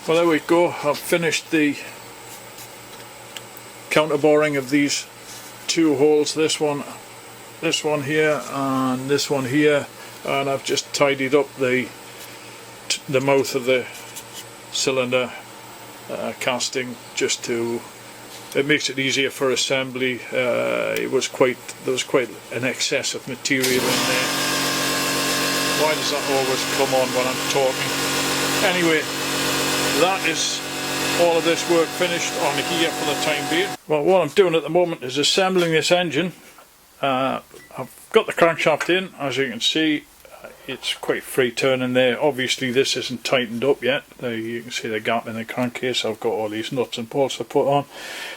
Well, there we go. I've finished the counter boring of these two holes, this one here and this one here, and I've just tidied up the mouth of the cylinder casting just to, it makes it easier for assembly. There was quite an excess of material in there. Why does that always come on when I'm talking? Anyway, that is all of this work finished on here for the time being. Well, what I'm doing at the moment is assembling this engine. I've got the crankshaft in, as you can see. It's quite free turning there. Obviously this isn't tightened up yet. There you can see the gap in the crankcase. I've got all these nuts and bolts to put on.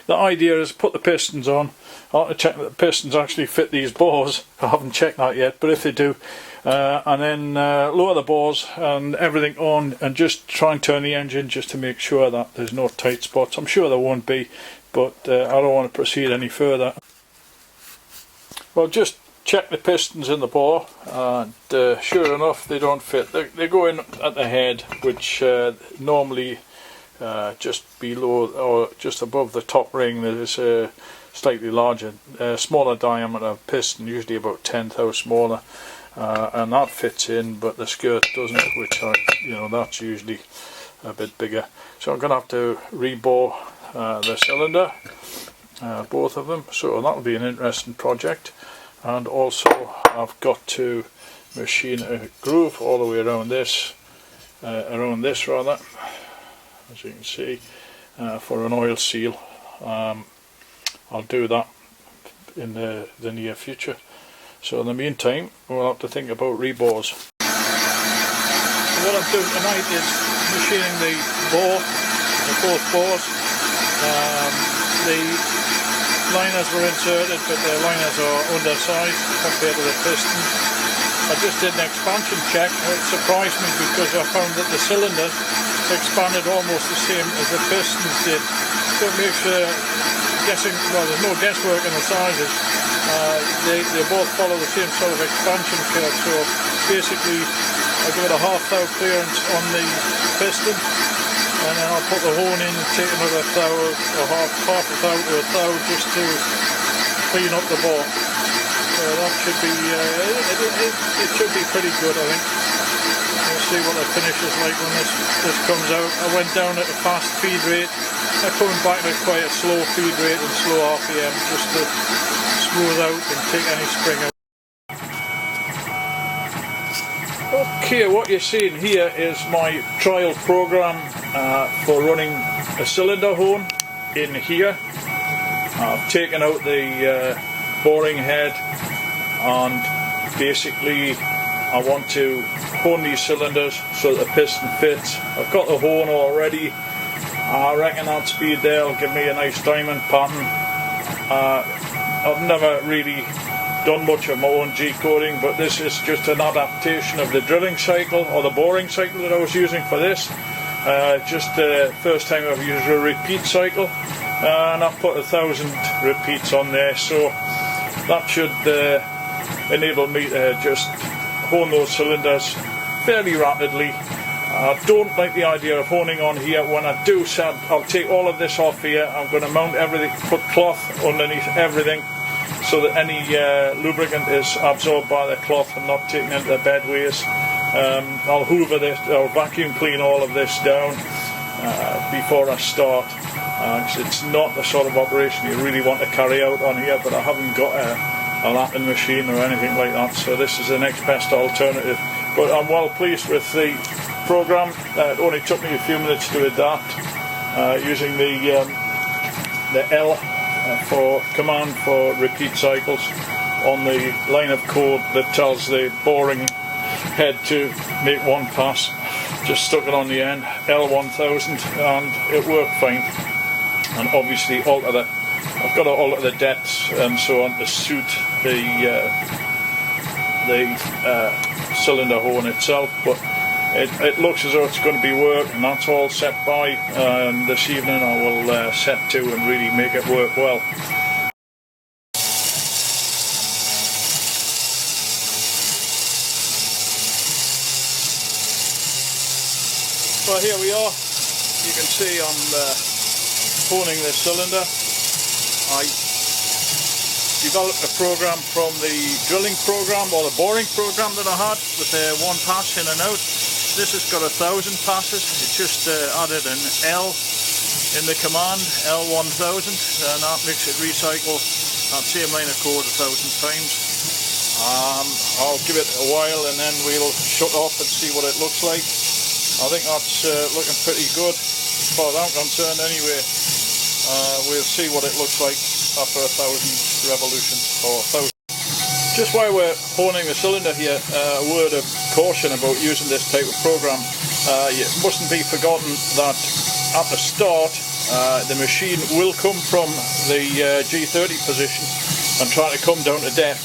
The idea is put the pistons on. I want to check that the pistons actually fit these bores. I haven't checked that yet, but if they do, and then lower the bores and everything on and just try and turn the engine just to make sure that there's no tight spots. I'm sure there won't be, but I don't want to proceed any further. Well, just check the pistons in the bore, and sure enough they don't fit. They go in at the head, which normally just below or just above the top ring there's a slightly larger, smaller diameter piston, usually about 1/10 smaller, and that fits in, but the skirt doesn't, which that's usually a bit bigger. So I'm going to have to rebore the cylinder, both of them, so that'll be an interesting project. And also I've got to machine a groove all the way around this, rather, as you can see, for an oil seal. I'll do that in the near future. So in the meantime we'll have to think about rebores. What I'm doing tonight is machining the bore, both bores. The liners were inserted, but the liners are undersized compared to the pistons. I just did an expansion check. It surprised me because I found that the cylinders expanded almost the same as the pistons did. So it makes guessing, well, there's no guesswork in the sizes. They both follow the same sort of expansion curve. So basically I give it a half thou clearance on the piston, and then I'll put the horn in and take another thou or half a thou to a thou just to clean up the bore. So that should be it should be pretty good, I think. We'll see what the finish is like when this comes out. I went down at a fast feed rate. I'm coming back at quite a slow feed rate and slow RPM just to smooth out and take any spring out. Okay, what you're seeing here is my trial program for running a cylinder horn in here. I've taken out the boring head, and basically I want to hone these cylinders so that the piston fits. I've got the horn already. I reckon that speed there will give me a nice diamond pattern. I've never really done much of my own G-coding, but this is just an adaptation of the drilling cycle or the boring cycle that I was using for this. Just the first time I've used a repeat cycle, and I've put 1,000 repeats on there, so that should enable me to just hone those cylinders fairly rapidly. I don't like the idea of honing on here. When I do set, I'll take all of this off here. I'm going to mount everything, put cloth underneath everything, so that any lubricant is absorbed by the cloth and not taken into the bedways. I'll hoover this, I'll vacuum clean all of this down before I start. It's not the sort of operation you really want to carry out on here, but I haven't got a lapping machine or anything like that, so this is the next best alternative. But I'm well pleased with the program. It only took me a few minutes to adapt, using the L for command for repeat cycles on the line of code that tells the boring head to make one pass. Just stuck it on the end, L1000, and it worked fine. And obviously I've got to alter the depths and so on to suit the cylinder horn itself, but it looks as though it's going to be work, and that's all set by, and this evening I will set to and really make it work well. Well, here we are. you can see I'm honing this cylinder. I developed a program from the drilling program or the boring program that I had with one pass in and out. This has got 1,000 passes. It just added an L in the command, L1000, and that makes it recycle that same line of code 1,000 times. I'll give it a while and then we'll shut off and see what it looks like. I think that's looking pretty good as far as I'm concerned anyway. We'll see what it looks like after 1,000 revolutions or 1,000. Just while we're honing the cylinder here, a word of caution about using this type of program. It mustn't be forgotten that at the start the machine will come from the G30 position and try to come down to depth,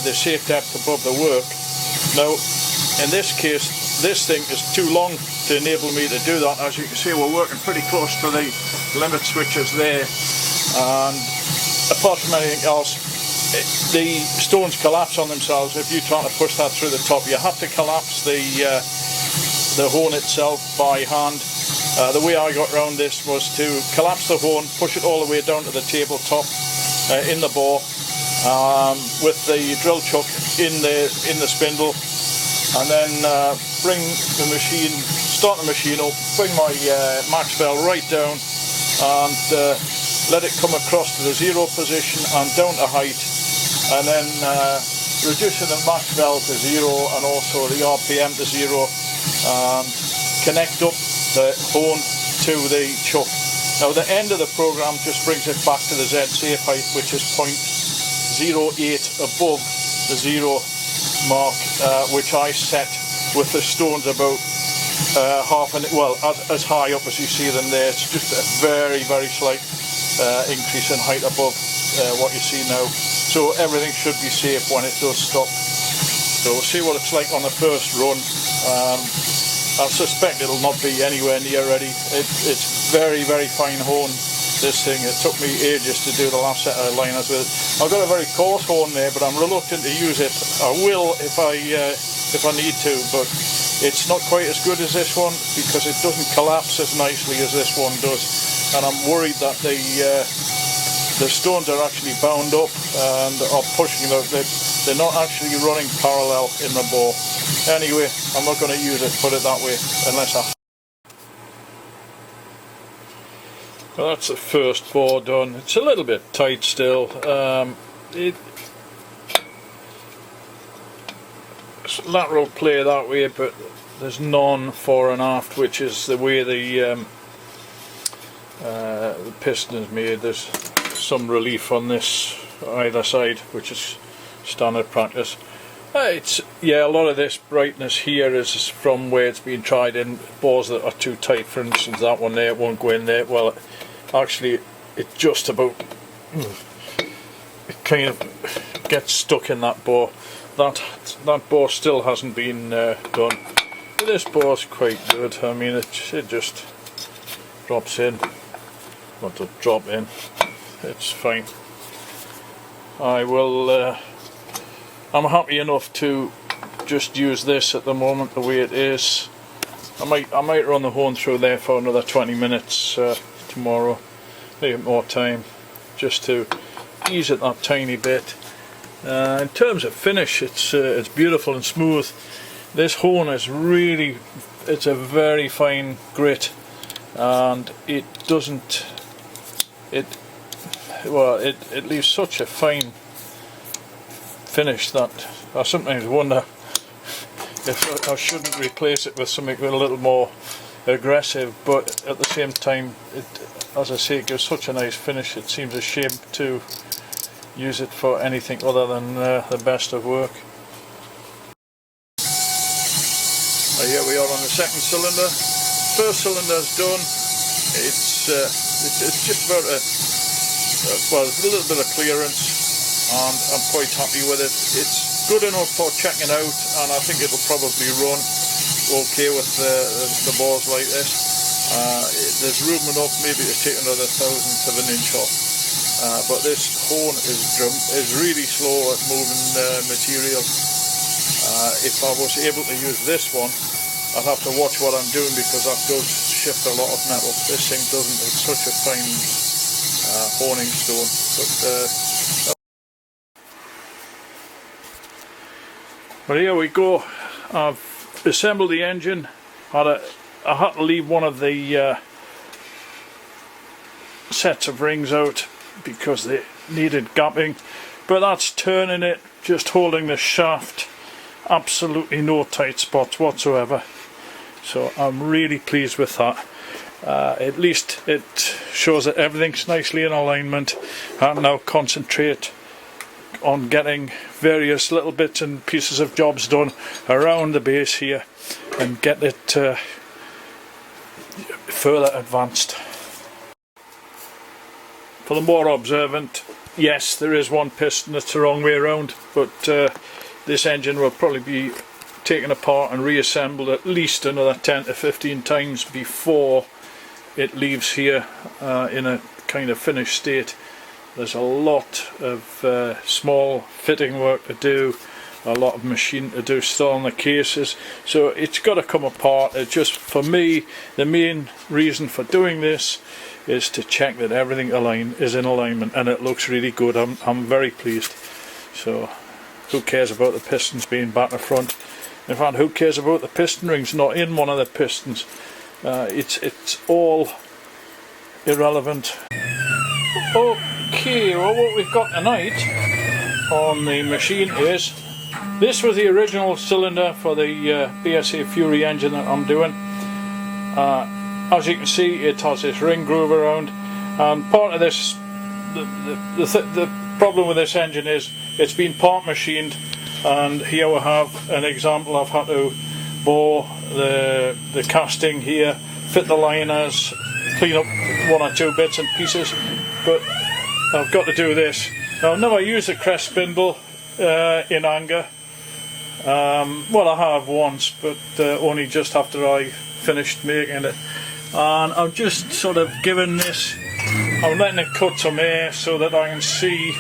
the safe depth above the work. Now in this case this thing is too long to enable me to do that. As you can see, we're working pretty close to the limit switches there, and apart from anything else, the stones collapse on themselves if you try to push that through the top. You have to collapse the horn itself by hand. The way I got around this was to collapse the horn, push it all the way down to the tabletop in the bore, with the drill chuck in the spindle, and then bring the machine, start the machine up, bring my max valve right down, and let it come across to the zero position and down to height, and then reducing the max valve to zero and also the RPM to zero, and connect up the horn to the chuck. Now the end of the program just brings it back to the Z safe height, which is 0.08 above the zero mark, which I set with the stones about as high up as you see them there. It's just a very, very slight increase in height above what you see now. So everything should be safe when it does stop. So we'll see what it's like on the first run. I suspect it'll not be anywhere near ready. It's very, very fine horn, this thing. It took me ages to do the last set of liners with it. I've got a very coarse horn there, but I'm reluctant to use it. I will if I need to, but it's not quite as good as this one because it doesn't collapse as nicely as this one does, and I'm worried that the stones are actually bound up and are pushing them. They're not actually running parallel in the bore. Anyway, I'm not going to use it, put it that way, unless I... Well, that's the first bore done. It's a little bit tight still. Lateral play that way, but there's none fore and aft, which is the way the piston is made. There's some relief on this either side, which is standard practice. A lot of this brightness here is from where it's been tried in bores that are too tight. For instance, that one there, it won't go in there. Well, actually it just about, it kind of gets stuck in that bore. That bore still hasn't been done. But this bore's quite good. I mean, it just drops in. Want to drop in. It's fine. I'm happy enough to just use this at the moment the way it is. I might run the horn through there for another 20 minutes tomorrow, maybe more time, just to ease it that tiny bit. In terms of finish, it's beautiful and smooth. This horn is really, it's a very fine grit, and it doesn't, it leaves such a fine finish that I sometimes wonder if I shouldn't replace it with something a little more aggressive, but at the same time, as I say, it gives such a nice finish. It seems a shame to use it for anything other than the best of work. Here we are on the second cylinder. First cylinder's done. It's just about there's a little bit of clearance, and I'm quite happy with it. It's good enough for checking out, and I think it'll probably run okay with the bores like this. There's room enough maybe to take another 1/1000 of an inch off. But this horn is really slow at moving material. If I was able to use this one, I'd have to watch what I'm doing because that does shift a lot of metal. This thing doesn't. It's such a fine honing stone. But here we go. I've assembled the engine. I had to leave one of the sets of rings out because they needed gapping, but that's turning it, just holding the shaft, absolutely no tight spots whatsoever. So I'm really pleased with that. At least it shows that everything's nicely in alignment. I'll now concentrate on getting various little bits and pieces of jobs done around the base here and get it further advanced. For the more observant, yes, there is one piston that's the wrong way around, but this engine will probably be taken apart and reassembled at least another 10 to 15 times before it leaves here in a kind of finished state. There's a lot of small fitting work to do, a lot of machine to do still on the cases, so it's got to come apart. It just, for me, the main reason for doing this is to check that everything is in alignment, and it looks really good. I'm very pleased. So who cares about the pistons being back and front? In fact, who cares about the piston rings not in one of the pistons? It's all irrelevant. Okay, well, what we've got tonight on the machine is, this was the original cylinder for the BSA Fury engine that I'm doing. As you can see, it has this ring groove around, and part of this, the problem with this engine is it's been part machined, and here we have an example. I've had to bore the casting here, fit the liners, clean up one or two bits and pieces, but I've got to do this. Now, I've never used a crest spindle in anger. Well, I have once, but only just after I finished making it. And I'm just sort of giving this, I'm letting it cut some air so that I can see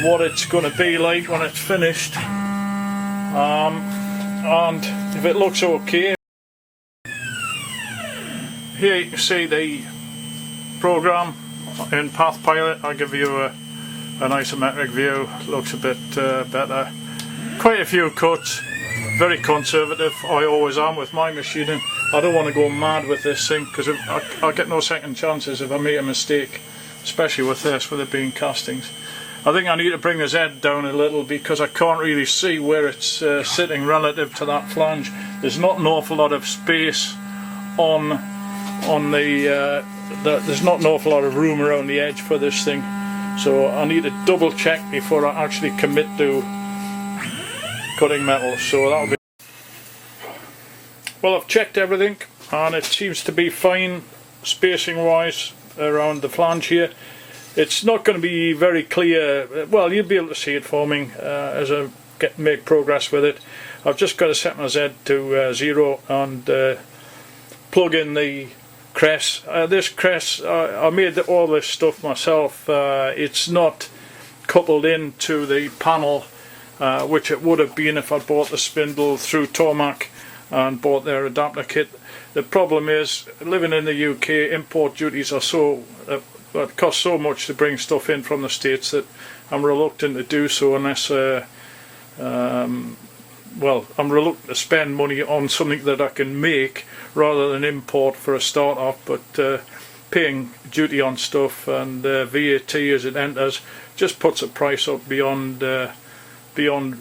what it's going to be like when it's finished. And if it looks okay, here you can see the program in Path Pilot. I'll give you an isometric view. Looks a bit better. Quite a few cuts. Very conservative. I always am with my machining. I don't want to go mad with this thing because I get no second chances if I make a mistake, especially with this, with it being castings. I think I need to bring the Z down a little because I can't really see where it's sitting relative to that flange. There's not an awful lot of space on the there's not an awful lot of room around the edge for this thing, so I need to double check before I actually commit to cutting metal. So that'll be, well, I've checked everything and it seems to be fine spacing wise around the flange here. It's not going to be very clear. Well, you'll be able to see it forming as I make progress with it. I've just got to set my Z to 0 and plug in the crest. This crest, I made all this stuff myself. It's not coupled into the panel, which it would have been if I bought the spindle through Tormac and bought their adapter kit. The problem is, living in the UK, import duties are so it costs so much to bring stuff in from the States that I'm reluctant to do so unless well, I'm reluctant to spend money on something that I can make rather than import for a start off, but paying duty on stuff and VAT as it enters just puts the price up beyond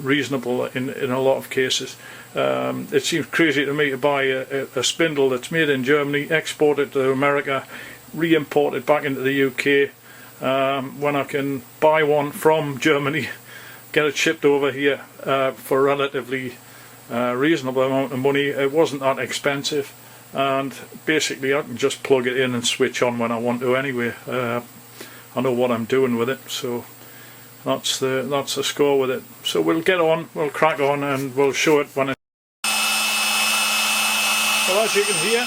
reasonable in a lot of cases. It seems crazy to me to buy a spindle that's made in Germany, exported to America, re-imported back into the UK, when I can buy one from Germany, get it shipped over here for a relatively reasonable amount of money. It wasn't that expensive, and basically I can just plug it in and switch on when I want to anyway. I know what I'm doing with it, so that's the score with it. So we'll get on, we'll crack on, and we'll show it when it. Well, as you can hear,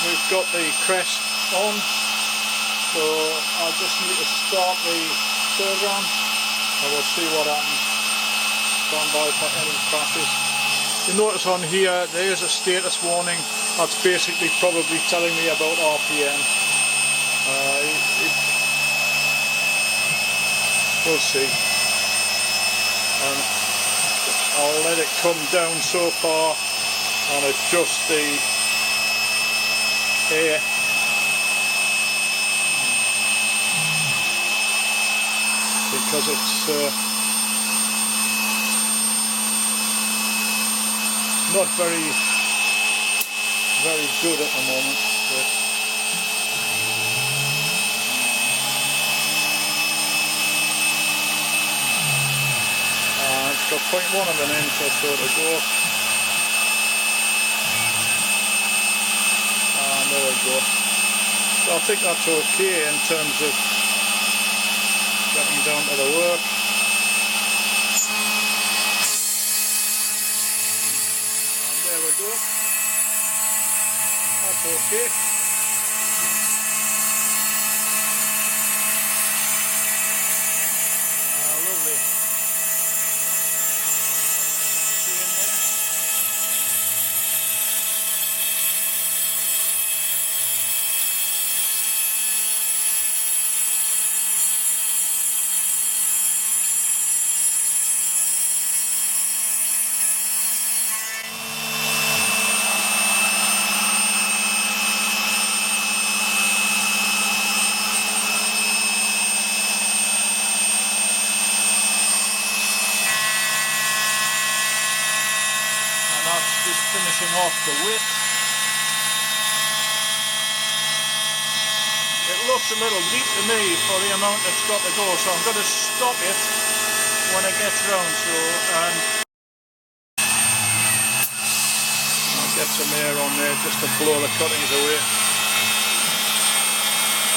we've got the crest on, so I'll just need to start the program and we'll see what happens. Stand by for any crashes. You notice on here there is a status warning That's basically probably telling me about RPM. We'll see. And I'll let it come down so far and adjust the air. Because it's not very good at the moment. It's got 0.1 of an inch or so to go. And there we go. So I think that's okay in terms of getting down to the work. And there we go. That's okay. Lovely. See in there. Just finishing off the width. It looks a little deep to me for the amount it's got to go, so I'm going to stop it when it gets round. So, and I'll get some air on there just to blow the cuttings away.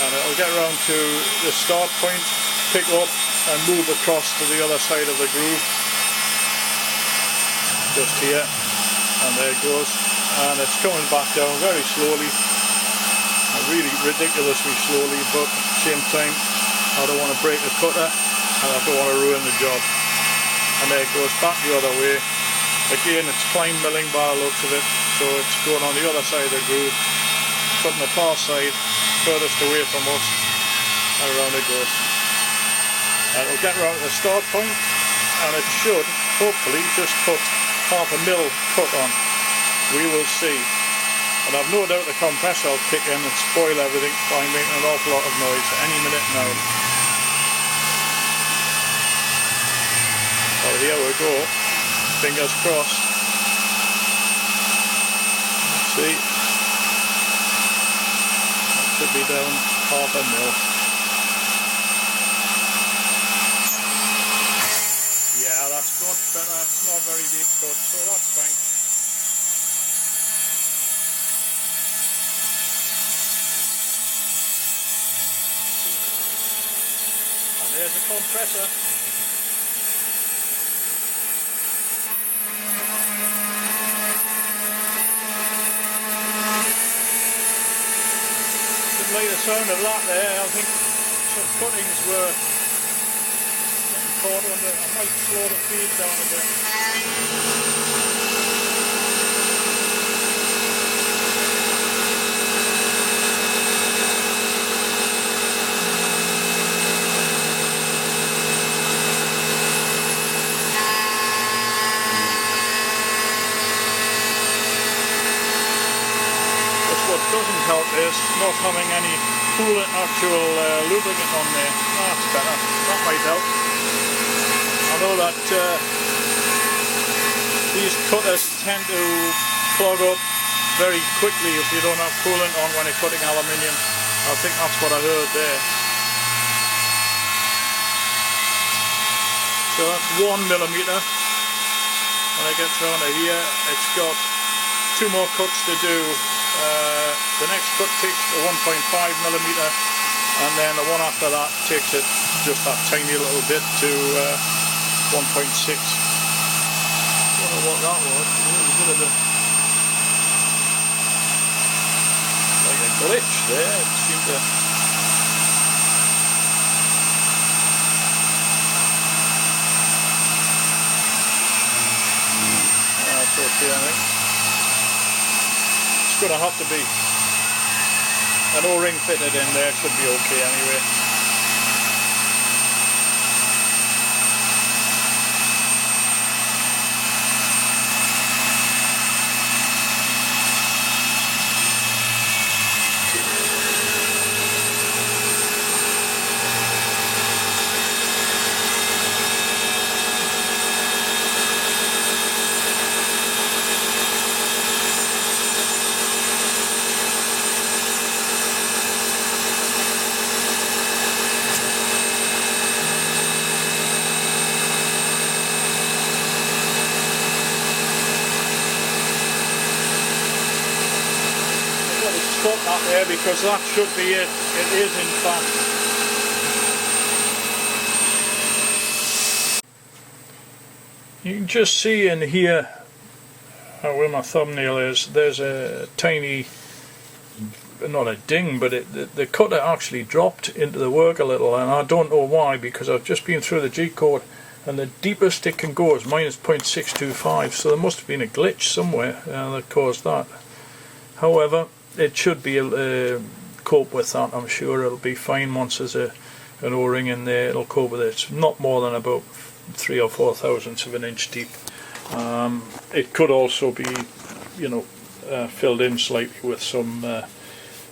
And it'll get round to the start point, pick up and move across to the other side of the groove. Just here. And there it goes, and it's coming back down very slowly, really ridiculously slowly, but at the same time I don't want to break the cutter and I don't want to ruin the job. And there it goes back the other way. Again, it's fine milling by the looks of it, so it's going on the other side of the groove, cutting the far side furthest away from us, and around it goes. And it'll get around to the start point, and it should hopefully just put half a mil cut on. We will see. And I've no doubt the compressor will kick in and spoil everything by making an awful lot of noise any minute now. Well, here we go. Fingers crossed. Let's see. That should be down half a mil. Yeah, that's much better. It's not very deep cut, so that's fine. And there's a compressor. Didn't like the sound of that there. I think some cuttings were caught under. I might slow the feed down a bit. What doesn't help is not having any coolant actual lubricant on there. That's better. That might help. I know that these cutters tend to clog up very quickly if you don't have coolant on when you're cutting aluminium. I think that's what I heard there. So that's 1 millimeter. When it gets around to here, it's got 2 more cuts to do. The next cut takes a 1.5 millimeter, and then the one after that takes it just that tiny little bit to 1.6. I don't know what that was. It was a bit of a like a glitch there. It seemed to. That's okay, I think. it's going to have to be an O-ring fitted in there. Should be okay anyway. Stop that there because that should be it. It is in fact. You can just see in here where my thumbnail is, there's a tiny, not a ding, but the cutter actually dropped into the work a little, and I don't know why, because I've just been through the G-code and the deepest it can go is minus 0.625, so there must have been a glitch somewhere that caused that. However, it should be cope with that. I'm sure it'll be fine once there's an O-ring in there. It'll cope with it. It's not more than about 3 or 4 thousandths of an inch deep. It could also be, you know, filled in slightly with some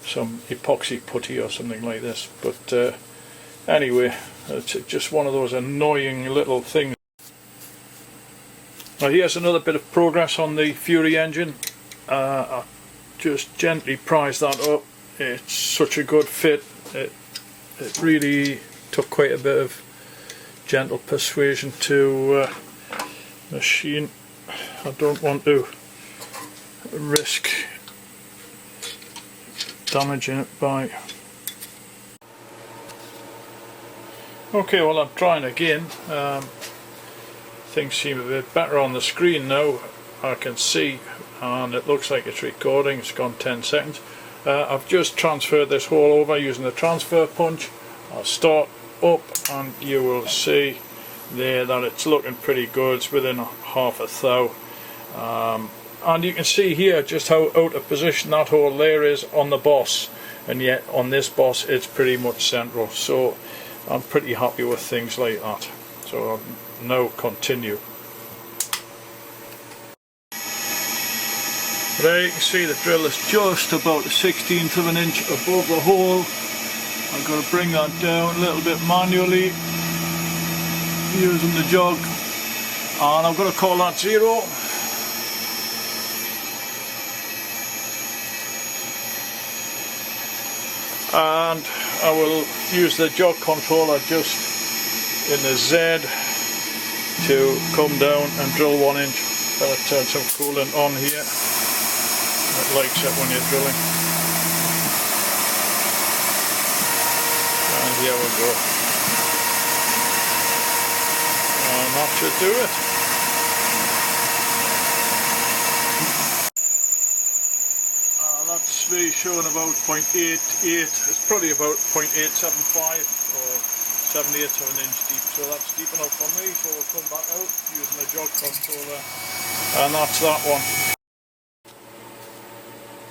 epoxy putty or something like this. But anyway, it's just one of those annoying little things. Now here's another bit of progress on the Fury engine. I just gently prise that up. It's such a good fit. It really took quite a bit of gentle persuasion to machine. I don't want to risk damaging it by. Okay, well I'm trying again. Things seem a bit better on the screen now. I can see, and it looks like it's recording. It's gone 10 seconds. I've just transferred this hole over using the transfer punch. I'll start up and you will see there that it's looking pretty good. It's within half a thou. And you can see here just how out of position that hole there is on the boss, and yet on this boss it's pretty much central. So I'm pretty happy with things like that. So I'll now continue. There you can see the drill is just about a 1/16 of an inch above the hole. I've got to bring that down a little bit manually using the jug, and I'm going to call that 0. And I will use the jog controller just in the Z to come down and drill 1 inch. Better turn some coolant on here. It likes it when you're drilling. And here we go. And that should do it. That's me showing about 0.88. It's probably about 0.875 or 7/8 of an inch deep. So that's deep enough for me. So we'll come back out using the jog controller. And that's that one.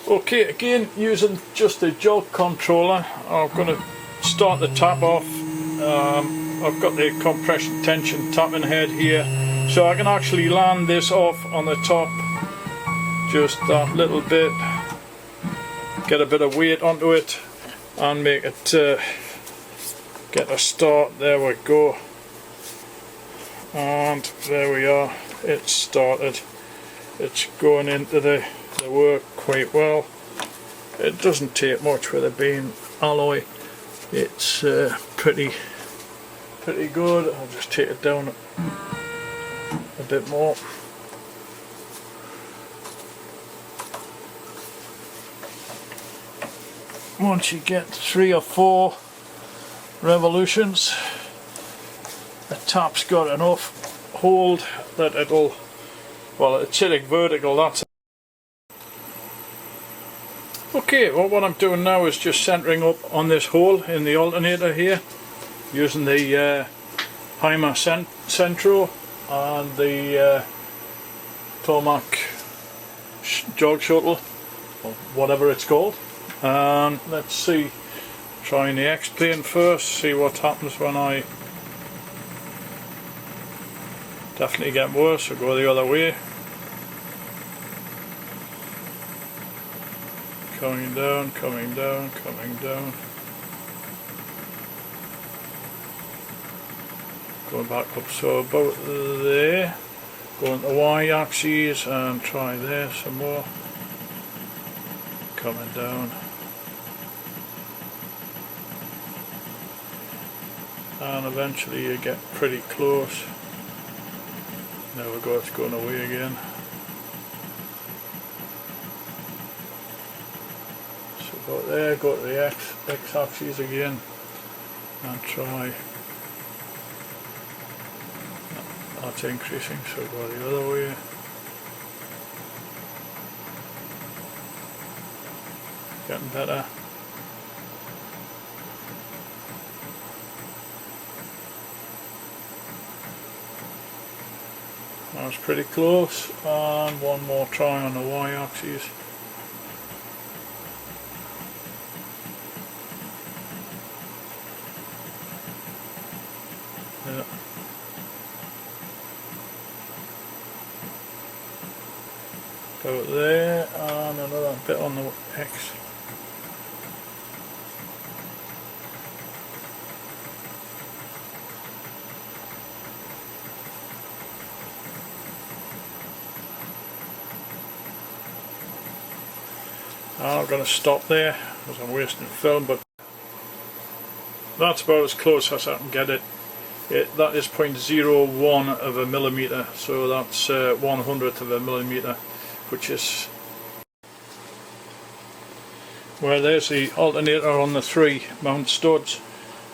Okay, again using just the jog controller, I'm going to start the tap off. I've got the compression tension tapping head here, so I can actually land this off on the top, just that little bit, get a bit of weight onto it and make it get a start. There we go, and there we are, it's started. It's going into the work quite well. It doesn't take much with it being alloy. It's pretty good. I'll just take it down a bit more. Once you get 3 or 4 revolutions, the tap's got enough hold that it'll, well, it's sitting vertical, that's it. Okay, well, what I'm doing now is just centering up on this hole in the alternator here, using the Hymer Centro and the Tomac jog shuttle. or whatever it's called. And let's see, trying the X-plane first, see what happens when I definitely get worse, so go the other way. Coming down, coming down, coming down. Going back up, so about there. Going to Y-axis and try there some more. Coming down. And eventually you get pretty close. There we go, it's going away again. So about there, go to the X-axis again and try. That's increasing, so go the other way. Getting better. That was pretty close, and one more try on the Y-axis. Yeah. Go there, and another bit on the X. I'm going to stop there because I'm wasting film, but that's about as close as I can get it. That is 0.01 of a millimetre, so that's 1/100th of a millimetre, which is, well, there's the alternator on the 3 mount studs.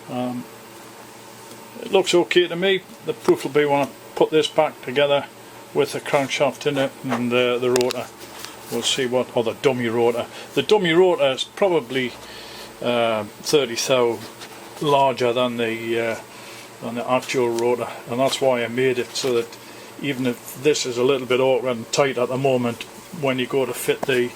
It looks okay to me. The proof will be when I put this back together with the crankshaft in it and the rotor. We'll see what, or the dummy rotor. The dummy rotor is probably 30 thou larger than the actual rotor, and that's why I made it, so that even if this is a little bit awkward and tight at the moment, when you go to fit the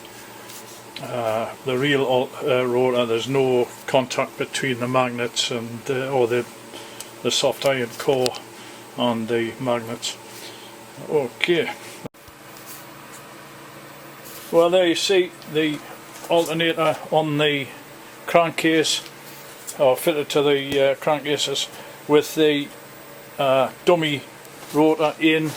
real rotor, there's no contact between the magnets and or the soft iron core and the magnets. Okay. Well, there you see the alternator on the crankcase, or fitted to the crankcases with the dummy rotor in.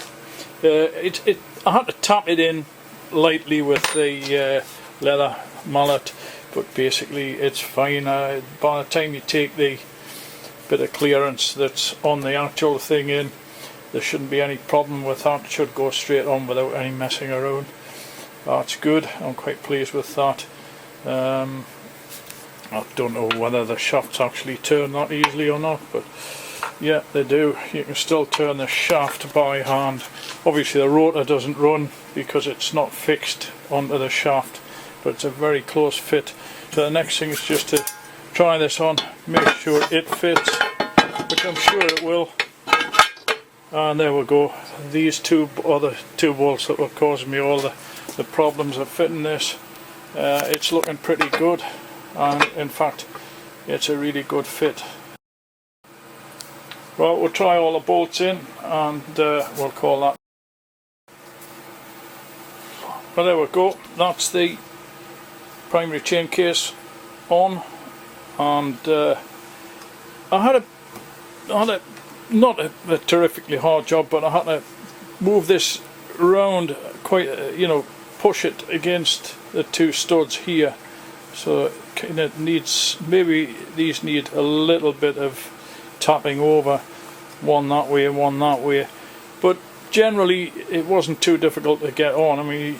I had to tap it in lightly with the leather mallet, but basically it's fine. By the time you take the bit of clearance that's on the actual thing in, there shouldn't be any problem with that. It should go straight on without any messing around. That's good. I'm quite pleased with that. I don't know whether the shafts actually turn that easily or not, but yeah, they do. You can still turn the shaft by hand. Obviously the rotor doesn't run because it's not fixed onto the shaft, but it's a very close fit. So the next thing is just to try this on, make sure it fits, which I'm sure it will. And there we go. These two are the 2 bolts that were causing me all the problems of fitting this. It's looking pretty good, and in fact it's a really good fit. Well, we'll try all the bolts in and we'll call that. Well, there we go. That's the primary chain case on, and I had a not a terrifically hard job, but I had to move this around quite, push it against the 2 studs here, so it needs, maybe these need a little bit of tapping over, one that way and one that way, but generally it wasn't too difficult to get on. I mean,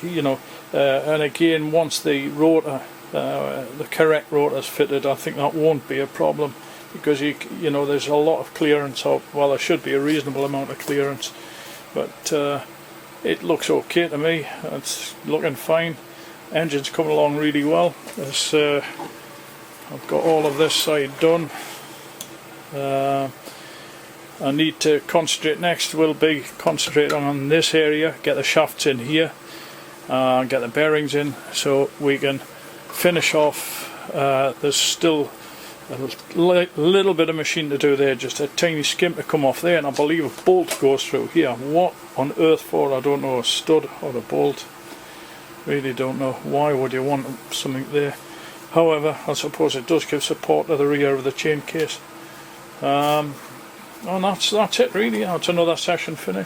and again, once the rotor, the correct rotor is fitted, I think that won't be a problem, because there's a lot of clearance of, well, there should be a reasonable amount of clearance, but it looks okay to me. It's looking fine. Engine's coming along really well. I've got all of this side done. I need to concentrate next, will be concentrating on this area, get the shafts in here, get the bearings in so we can finish off. There's still a little bit of machine to do there, just a tiny skim to come off there, and I believe a bolt goes through here. What on earth for? I don't know, a stud or a bolt. Really don't know. Why would you want something there? However, I suppose it does give support to the rear of the chain case. And that's it really. That's another session finished.